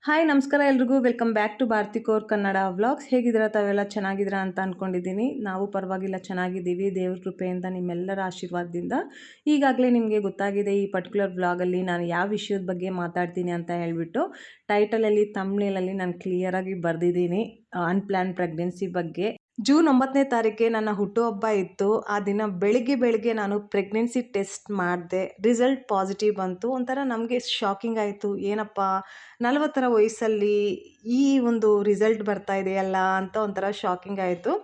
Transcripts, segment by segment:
Hi ನಮಸ್ಕಾರ ಎಲ್ರಿಗೂ welcome back to Bharathi core Kannada vlogs. ಹೇಗಿದ್ದೀರಾ ತಾವೆಲ್ಲ ಚೆನ್ನಾಗಿದ್ದೀರಾ ಅಂತ ಅಂದ್ಕೊಂಡಿದ್ದೀನಿ. ನಾವು ಪರವಾಗಿಲ್ಲ ಚೆನ್ನಾಗಿದ್ದೀವಿ ದೇವ್ರ ಕೃಪೆಯಿಂದ, ನಿಮ್ಮೆಲ್ಲರ ಆಶೀರ್ವಾದದಿಂದ. ಈಗಾಗಲೇ ನಿಮಗೆ ಗೊತ್ತಾಗಿದೆ ಈ ಪರ್ಟಿಕ್ಯುಲರ್ ವ್ಲಾಗಲ್ಲಿ ನಾನು ಯಾವ ವಿಷಯದ ಬಗ್ಗೆ ಮಾತಾಡ್ತೀನಿ ಅಂತ ಹೇಳಿಬಿಟ್ಟು. ಟೈಟಲಲ್ಲಿ ತಮ್ನೇಲಲ್ಲಿ ನಾನು ಕ್ಲಿಯರಾಗಿ ಬರೆದಿದ್ದೀನಿ ಅನ್ಪ್ಲ್ಯಾನ್ ಪ್ರೆಗ್ನೆನ್ಸಿ ಬಗ್ಗೆ. ಜೂನ್ 9ನೇ ತಾರೀಕಿಗೆ ನನ್ನ ಹುಟ್ಟುಹಬ್ಬ ಇತ್ತು. ಆ ದಿನ ಬೆಳಿಗ್ಗೆ ನಾನು ಪ್ರೆಗ್ನೆನ್ಸಿ ಟೆಸ್ಟ್ ಮಾಡಿದೆ. ರಿಸಲ್ಟ್ ಪಾಸಿಟಿವ್ ಬಂತು. ಒಂಥರ ನಮಗೆ ಶಾಕಿಂಗ್ ಆಯಿತು. ಏನಪ್ಪ 40ರ ವಯಸ್ಸಲ್ಲಿ ಈ ಒಂದು ರಿಸಲ್ಟ್ ಬರ್ತಾ ಇದೆಯಲ್ಲ ಅಂತ ಒಂಥರ ಶಾಕಿಂಗ್ ಆಯಿತು.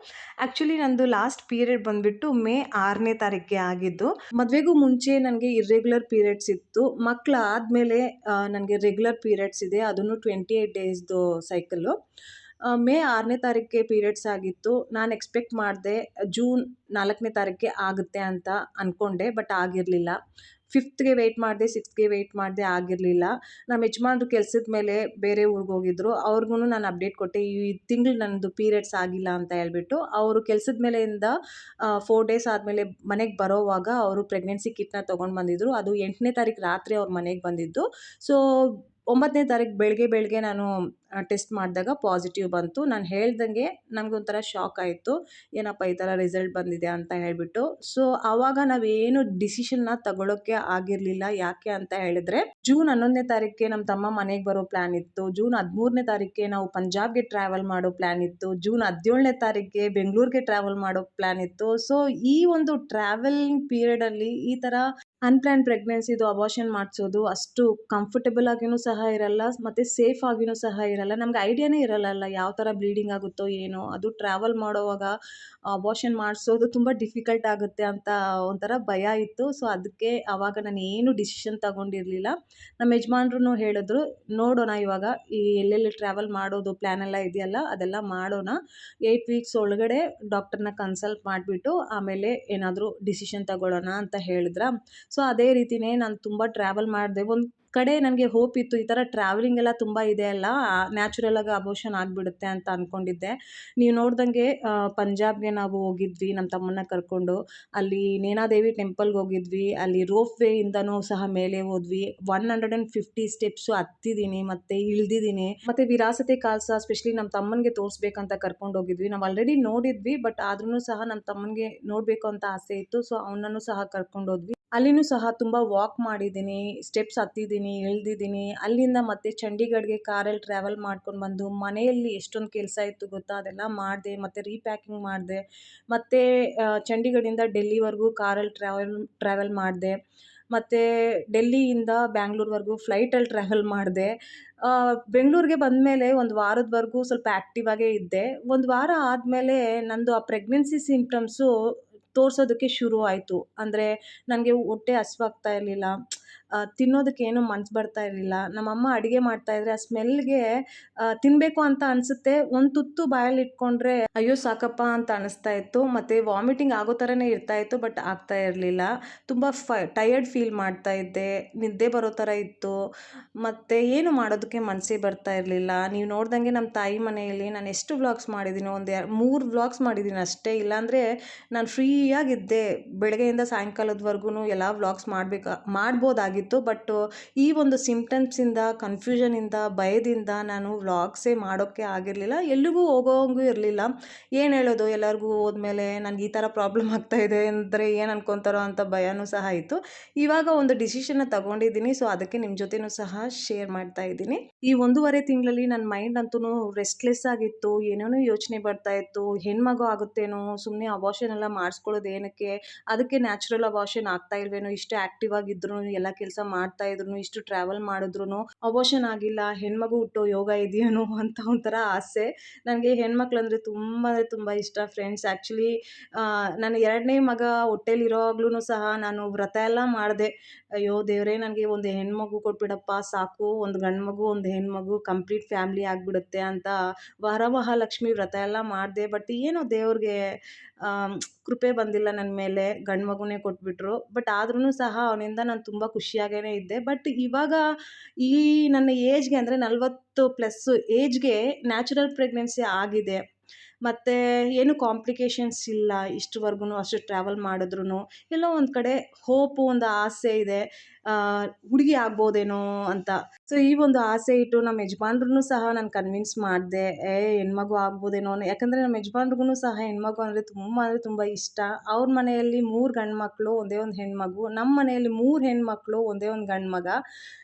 ಆ್ಯಕ್ಚುಲಿ ನಂದು ಲಾಸ್ಟ್ ಪೀರಿಯಡ್ ಬಂದುಬಿಟ್ಟು ಮೇ 6ನೇ ತಾರೀಕಿಗೆ ಆಗಿದ್ದು. ಮದುವೆಗೂ ಮುಂಚೆ ನನಗೆ ಇರ್ರೆಗ್ಯುಲರ್ ಪೀರಿಯಡ್ಸ್ ಇತ್ತು. ಮಕ್ಕಳು ಆದಮೇಲೆ ನನಗೆ ರೆಗ್ಯುಲರ್ ಪೀರಿಯಡ್ಸ್ ಇದೆ, ಅದನ್ನು 28 ಡೇಸ್ದು ಸೈಕಲ್ಲು. ಮೇ 6ನೇ ತಾರೀಕಿಗೆ ಪೀರಿಯಡ್ಸ್ ಆಗಿತ್ತು. ನಾನು ಎಕ್ಸ್ಪೆಕ್ಟ್ ಮಾಡಿದೆ ಜೂನ್ 4ನೇ ತಾರೀಕಿಗೆ ಆಗುತ್ತೆ ಅಂತ ಅಂದ್ಕೊಂಡೆ, ಬಟ್ ಆಗಿರಲಿಲ್ಲ. 5ಗೆ ವೆಯ್ಟ್ ಮಾಡಿದೆ, 6ಗೆ ವೆಯ್ಟ್ ಮಾಡಿದೆ, ಆಗಿರಲಿಲ್ಲ. ನಮ್ಮ ಯಜಮಾನ್ರು ಕೆಲಸದ ಮೇಲೆ ಬೇರೆ ಊರಿಗೆ ಹೋಗಿದ್ರು. ಅವ್ರಿಗೂ ನಾನು ಅಪ್ಡೇಟ್ ಕೊಟ್ಟೆ, ಈ ತಿಂಗಳು ನನ್ನದು ಪೀರಿಯಡ್ಸ್ ಆಗಿಲ್ಲ ಅಂತ ಹೇಳ್ಬಿಟ್ಟು. ಅವರು ಕೆಲಸದ ಮೇಲೆಯಿಂದ 4 ಡೇಸ್ ಆದಮೇಲೆ ಮನೆಗೆ ಬರೋವಾಗ ಅವರು ಪ್ರೆಗ್ನೆನ್ಸಿ ಕಿಟ್ನ ತೊಗೊಂಡು ಬಂದಿದ್ದರು. ಅದು 8ನೇ ತಾರೀಕು ರಾತ್ರಿ ಅವ್ರ ಮನೆಗೆ ಬಂದಿದ್ದು. ಸೊ 9ನೇ ತಾರೀಕು ಬೆಳಗ್ಗೆ ನಾನು ಟೆಸ್ಟ್ ಮಾಡಿದಾಗ ಪಾಸಿಟಿವ್ ಬಂತು. ನಾನು ಹೇಳ್ದಂಗೆ ನನಗೊಂಥರ ಶಾಕ್ ಆಯಿತು, ಏನಪ್ಪ ಈ ಥರ ರಿಸಲ್ಟ್ ಬಂದಿದೆ ಅಂತ ಹೇಳಿಬಿಟ್ಟು. ಸೊ ಆವಾಗ ನಾವೇನು ಡಿಸಿಷನ್ನ ತಗೊಳ್ಳೋಕ್ಕೆ ಆಗಿರಲಿಲ್ಲ. ಯಾಕೆ ಅಂತ ಹೇಳಿದ್ರೆ, ಜೂನ್ 11ನೇ ತಾರೀಕಿಗೆ ನಮ್ಮ ತಮ್ಮ ಮನೆಗೆ ಬರೋ ಪ್ಲ್ಯಾನ್ ಇತ್ತು. ಜೂನ್ 13ನೇ ತಾರೀಕಿಗೆ ನಾವು ಪಂಜಾಬ್ಗೆ ಟ್ರಾವೆಲ್ ಮಾಡೋ ಪ್ಲ್ಯಾನ್ ಇತ್ತು. ಜೂನ್ 17ನೇ ತಾರೀಕಿಗೆ ಬೆಂಗಳೂರಿಗೆ ಟ್ರಾವೆಲ್ ಮಾಡೋ ಪ್ಲ್ಯಾನ್ ಇತ್ತು. ಸೊ ಈ ಒಂದು ಟ್ರಾವೆಲಿಂಗ್ ಪೀರಿಯಡಲ್ಲಿ ಈ ಥರ ಅನ್ಪ್ಲ್ಯಾನ್ ಪ್ರೆಗ್ನೆನ್ಸಿದು ಅಬಾರ್ಷನ್ ಮಾಡಿಸೋದು ಅಷ್ಟು ಕಂಫರ್ಟಬಲ್ ಆಗಿಯೂ ಸಹ ಇರಲ್ಲ, ಮತ್ತು ಸೇಫ್ ಆಗಿಯೂ ಸಹ ಇರಲ್ಲ. ನಮ್ಗೆ ಐಡಿಯಾನೇ ಇರಲ್ಲ ಯಾವ ಥರ ಬ್ಲೀಡಿಂಗ್ ಆಗುತ್ತೋ ಏನೋ. ಅದು ಟ್ರಾವೆಲ್ ಮಾಡೋವಾಗ ಅಬಾರ್ಷನ್ ಮಾಡಿಸೋದು ತುಂಬ ಡಿಫಿಕಲ್ಟ್ ಆಗುತ್ತೆ ಅಂತ ಒಂಥರ ಭಯ ಇತ್ತು. ಸೊ ಅದಕ್ಕೆ ಆವಾಗ ನಾನು ಏನು ಡಿಸಿಷನ್ ತಗೊಂಡಿರಲಿಲ್ಲ. ನಮ್ಮ ಯಜಮಾನ್ರು ಹೇಳಿದ್ರು, ನೋಡೋಣ ಇವಾಗ ಈ ಎಲ್ಲೆಲ್ಲಿ ಟ್ರಾವೆಲ್ ಮಾಡೋದು ಪ್ಲ್ಯಾನ್ ಎಲ್ಲ ಇದೆಯಲ್ಲ ಅದೆಲ್ಲ ಮಾಡೋಣ. 8 ವೀಕ್ಸ್ ಒಳಗಡೆ ಡಾಕ್ಟರ್ನ ಕನ್ಸಲ್ಟ್ ಮಾಡಿಬಿಟ್ಟು ಆಮೇಲೆ ಏನಾದರೂ ಡಿಸಿಷನ್ ತಗೊಳ್ಳೋಣ ಅಂತ ಹೇಳಿದ್ರ. ಸೊ ಅದೇ ರೀತಿಯೇ ನಾನು ತುಂಬ ಟ್ರಾವೆಲ್ ಮಾಡಿದೆ. ಒಂದು ಕಡೆ ನನಗೆ ಹೋಪ್ ಇತ್ತು, ಈ ಥರ ಟ್ರಾವೆಲಿಂಗ್ ಎಲ್ಲ ತುಂಬ ಇದೆ ಅಲ್ಲ, ನ್ಯಾಚುರಲಾಗಿ ಅಬೋರ್ಷನ್ ಆಗಿಬಿಡುತ್ತೆ ಅಂತ ಅಂದ್ಕೊಂಡಿದ್ದೆ. ನೀವು ನೋಡ್ದಂಗೆ ಪಂಜಾಬ್ಗೆ ನಾವು ಹೋಗಿದ್ವಿ ನಮ್ಮ ತಮ್ಮನ್ನ ಕರ್ಕೊಂಡು. ಅಲ್ಲಿ ನೇನಾದೇವಿ ಟೆಂಪಲ್ಗೆ ಹೋಗಿದ್ವಿ. ಅಲ್ಲಿ ರೋಪ್ ವೇಯಿಂದನೂ ಸಹ ಮೇಲೆ ಹೋದ್ವಿ. 150 ಸ್ಟೆಪ್ಸು ಹತ್ತಿದ್ದೀನಿ, ಮತ್ತು ಇಳಿದಿದ್ದೀನಿ. ಮತ್ತು ವಿರಾಸತೆ ಕಾಲ್ಸ ಸ್ಪೆಷಲಿ ನಮ್ಮ ತಮ್ಮನಿಗೆ ತೋರಿಸ್ಬೇಕಂತ ಕರ್ಕೊಂಡು ಹೋಗಿದ್ವಿ. ನಾವು ಆಲ್ರೆಡಿ ನೋಡಿದ್ವಿ, ಬಟ್ ಆದ್ರೂ ಸಹ ನಮ್ಮ ತಮ್ಮನಿಗೆ ನೋಡಬೇಕು ಅಂತ ಆಸೆ ಇತ್ತು. ಸೊ ಅವನನ್ನು ಸಹ ಕರ್ಕೊಂಡು ಹೋದ್ವಿ. ಅಲ್ಲಿನೂ ಸಹ ತುಂಬ ವಾಕ್ ಮಾಡಿದ್ದೀನಿ, ಸ್ಟೆಪ್ಸ್ ಹತ್ತಿದ್ದೀನಿ, ಇಳಿದಿದ್ದೀನಿ. ಅಲ್ಲಿಂದ ಮತ್ತೆ ಚಂಡೀಗಢ್ಗೆ ಕಾರಲ್ಲಿ ಟ್ರಾವೆಲ್ ಮಾಡ್ಕೊಂಡು ಬಂದು ಮನೆಯಲ್ಲಿ ಎಷ್ಟೊಂದು ಕೆಲಸ ಇತ್ತು ಗೊತ್ತಾ, ಅದೆಲ್ಲ ಮಾಡಿದೆ. ಮತ್ತು ರೀಪ್ಯಾಕಿಂಗ್ ಮಾಡಿದೆ. ಮತ್ತು ಚಂಡೀಗಢಿಂದ ಡೆಲ್ಲಿವರೆಗೂ ಕಾರಲ್ಲಿ ಟ್ರಾವೆಲ್ ಮಾಡಿದೆ. ಮತ್ತು ಡೆಲ್ಲಿಯಿಂದ ಬ್ಯಾಂಗ್ಳೂರ್ವರೆಗೂ ಫ್ಲೈಟಲ್ಲಿ ಟ್ರಾವೆಲ್ ಮಾಡಿದೆ. ಬೆಂಗಳೂರಿಗೆ ಬಂದಮೇಲೆ ಒಂದು ವಾರದವರೆಗೂ ಸ್ವಲ್ಪ ಆ್ಯಕ್ಟಿವ್ ಆಗೇ ಇದ್ದೆ. ಒಂದು ವಾರ ಆದಮೇಲೆ ನಂದು ಆ ಪ್ರೆಗ್ನೆನ್ಸಿ ಸಿಂಪ್ಟಮ್ಸು ತೋರಿಸೋದಕ್ಕೆ ಶುರು ಆಯಿತು. ಅಂದರೆ ನನಗೆ ಹೊಟ್ಟೆ ಹಸ್ವಾಗ್ತಾ ಇರಲಿಲ್ಲ, ತಿನ್ನೋದಕ್ಕೇನು ಮನ್ಸು ಬರ್ತಾ ಇರಲಿಲ್ಲ. ನಮ್ಮಮ್ಮ ಅಡುಗೆ ಮಾಡ್ತಾಯಿದ್ರೆ ಆ ಸ್ಮೆಲ್ಗೆ ತಿನ್ನಬೇಕು ಅಂತ ಅನಿಸುತ್ತೆ, ಒಂದು ತುತ್ತು ಬಾಯಲ್ಲಿ ಇಟ್ಕೊಂಡ್ರೆ ಅಯ್ಯೋ ಸಾಕಪ್ಪ ಅಂತ ಅನಿಸ್ತಾ ಇತ್ತು. ಮತ್ತು ವಾಮಿಟಿಂಗ್ ಆಗೋ ಥರನೇ ಇರ್ತಾಯಿತ್ತು, ಬಟ್ ಆಗ್ತಾ ಇರಲಿಲ್ಲ. ತುಂಬ ಟಯರ್ಡ್ ಫೀಲ್ ಮಾಡ್ತಾ ಇದ್ದೆ, ನಿದ್ದೆ ಬರೋ ಥರ ಇತ್ತು, ಮತ್ತು ಏನು ಮಾಡೋದಕ್ಕೆ ಮನಸ್ಸೇ ಬರ್ತಾ ಇರಲಿಲ್ಲ. ನೀವು ನೋಡ್ದಂಗೆ ನಮ್ಮ ತಾಯಿ ಮನೆಯಲ್ಲಿ ನಾನು ಎಷ್ಟು ವ್ಲಾಗ್ಸ್ ಮಾಡಿದ್ದೀನಿ, 3 ವ್ಲಾಗ್ಸ್ ಮಾಡಿದ್ದೀನಿ ಅಷ್ಟೇ. ಇಲ್ಲಾಂದರೆ ನಾನು ಫ್ರೀಯಾಗಿದ್ದೆ. ಬೆಳಗ್ಗೆಯಿಂದ ಸಾಯಂಕಾಲದವರೆಗೂ ಎಲ್ಲ ವ್ಲಾಗ್ಸ್ ಮಾಡ್ಬೋದಾಗಿತ್ತು. ಬಟ್ ಈ ಒಂದು ಸಿಂಪ್ಟಮ್ಸಿಂದ, ಕನ್ಫ್ಯೂಷನಿಂದ, ಭಯದಿಂದ ನಾನು ವ್ಲಾಗ್ಸೇ ಮಾಡೋಕ್ಕೆ ಆಗಿರಲಿಲ್ಲ. ಎಲ್ಲಿಗೂ ಹೋಗೋಂಗೂ ಇರಲಿಲ್ಲ. ಏನು ಹೇಳೋದು, ಎಲ್ಲರಿಗೂ ಹೋದ್ಮೇಲೆ ನನಗೆ ಈ ಥರ ಪ್ರಾಬ್ಲಮ್ ಆಗ್ತಾಯಿದೆ ಅಂದರೆ ಏನು ಅನ್ಕೊತಾರೋ ಅಂತ ಭಯನೂ ಸಹ ಇತ್ತು. ಇವಾಗ ಒಂದು ಡಿಸಿಷನ್ನ ತಗೊಂಡಿದ್ದೀನಿ. ಸೊ ಅದಕ್ಕೆ ನಿಮ್ಮ ಜೊತೆನೂ ಸಹ ಶೇರ್ ಮಾಡ್ತಾ ಇದ್ದೀನಿ. ಈ 1.5 ತಿಂಗಳಲ್ಲಿ ನನ್ನ ಮೈಂಡ್ ಅಂತೂ ರೆಸ್ಟ್ಲೆಸ್ ಆಗಿತ್ತು. ಏನೇನೋ ಯೋಚನೆ ಬರ್ತಾಯಿತ್ತು. ಹೆಣ್ಮಗು ಆಗುತ್ತೇನೋ, ಸುಮ್ಮನೆ ಅಬಾರ್ಷನ್ ಎಲ್ಲ ಮಾಡಿಸ್ಕೊಳ್ಳೋದು ಏನಕ್ಕೆ, ಅದಕ್ಕೆ ನ್ಯಾಚುರಲ್ ಅಬಾರ್ಷನ್ ಆಗ್ತಾ ಇಲ್ವೇನೋ, ಇಷ್ಟು ಆ್ಯಕ್ಟಿವ್ ಆಗಿದ್ರು, ಎಲ್ಲ ಕೆಲಸ ಮಾಡ್ತಾಯಿದ್ರು, ಇಷ್ಟು ಟ್ರಾವೆಲ್ ಮಾಡಿದ್ರು ಅಬಾರ್ಷನ್ ಆಗಿಲ್ಲ, ಹೆಣ್ಮಗು ಹುಟ್ಟೋ ಯೋಗ ಇದೆಯೇನೋ ಅಂತ ಒಂಥರ ಆಸೆ. ನನಗೆ ಹೆಣ್ಮಕ್ಳಂದರೆ ತುಂಬ ಇಷ್ಟ ಫ್ರೆಂಡ್ಸ್. ಆ್ಯಕ್ಚುಲಿ ನನ್ನ 2ನೇ ಮಗ ಹೊಟ್ಟೆಲಿರೋವಾಗ್ಲೂ ಸಹ ನಾನು ವ್ರತ ಎಲ್ಲ ಮಾಡಿದೆ. ಅಯ್ಯೋ ದೇವರೇ, ನನಗೆ ಒಂದು ಹೆಣ್ಮಗು ಕೊಟ್ಬಿಡಪ್ಪ ಸಾಕು, ಒಂದು ಗಂಡು ಮಗು ಒಂದು ಹೆಣ್ಮಗು ಕಂಪ್ಲೀಟ್ ಫ್ಯಾಮ್ಲಿ ಆಗಿಬಿಡುತ್ತೆ ಅಂತ ವರಮಹಾಲಕ್ಷ್ಮಿ ವ್ರತ ಎಲ್ಲ ಮಾಡಿದೆ. ಬಟ್ ಏನೋ ದೇವ್ರಿಗೆ ಕೃಪೆ ಬಂದಿಲ್ಲ ನನ್ನ ಮೇಲೆ, ಗಂಡು ಮಗುನೇ ಕೊಟ್ಬಿಟ್ರು. ಬಟ್ ಆದ್ರೂ ಸಹ ಅವನಿಂದ ನಾನು ತುಂಬ ಖುಷಿಯಾಗೇ ಇದ್ದೆ. ಬಟ್ ಇವಾಗ ಈ ನನ್ನ ಏಜ್ಗೆ ಅಂದರೆ 40+ ಏಜ್ಗೆ ನ್ಯಾಚುರಲ್ ಪ್ರೆಗ್ನೆನ್ಸಿ ಆಗಿದೆ. ಮತ್ತು ಏನು ಕಾಂಪ್ಲಿಕೇಶನ್ಸ್ ಇಲ್ಲ ಇಷ್ಟುವರೆಗೂ ಅಷ್ಟು ಟ್ರಾವೆಲ್ ಮಾಡಿದ್ರೂ. ಎಲ್ಲೋ ಒಂದು ಕಡೆ ಹೋಪು, ಒಂದು ಆಸೆ ಇದೆ, ಹುಡುಗಿ ಆಗ್ಬೋದೇನೋ ಅಂತ. ಸೊ ಈ ಒಂದು ಆಸೆ ಇಟ್ಟು ನಮ್ಮ ಯಜಮಾನ್ರನ್ನೂ ಸಹ ನಾನು ಕನ್ವಿನ್ಸ್ ಮಾಡಿದೆ, ಹೆಣ್ಮಗು ಆಗ್ಬೋದೇನೋ ಯಾಕಂದರೆ ನಮ್ಮ ಯಜಮಾನ್ರಿಗೂ ಸಹ ಹೆಣ್ಮಗು ಅಂದರೆ ತುಂಬ ಇಷ್ಟ. ಅವ್ರ ಮನೆಯಲ್ಲಿ 3 ಗಂಡು ಮಕ್ಕಳು, ಒಂದೇ ಒಂದು ಹೆಣ್ಮಗು. ನಮ್ಮ ಮನೆಯಲ್ಲಿ 3 ಹೆಣ್ಮಕ್ಳು, ಒಂದೇ ಒಂದು ಗಂಡು ಮಗ.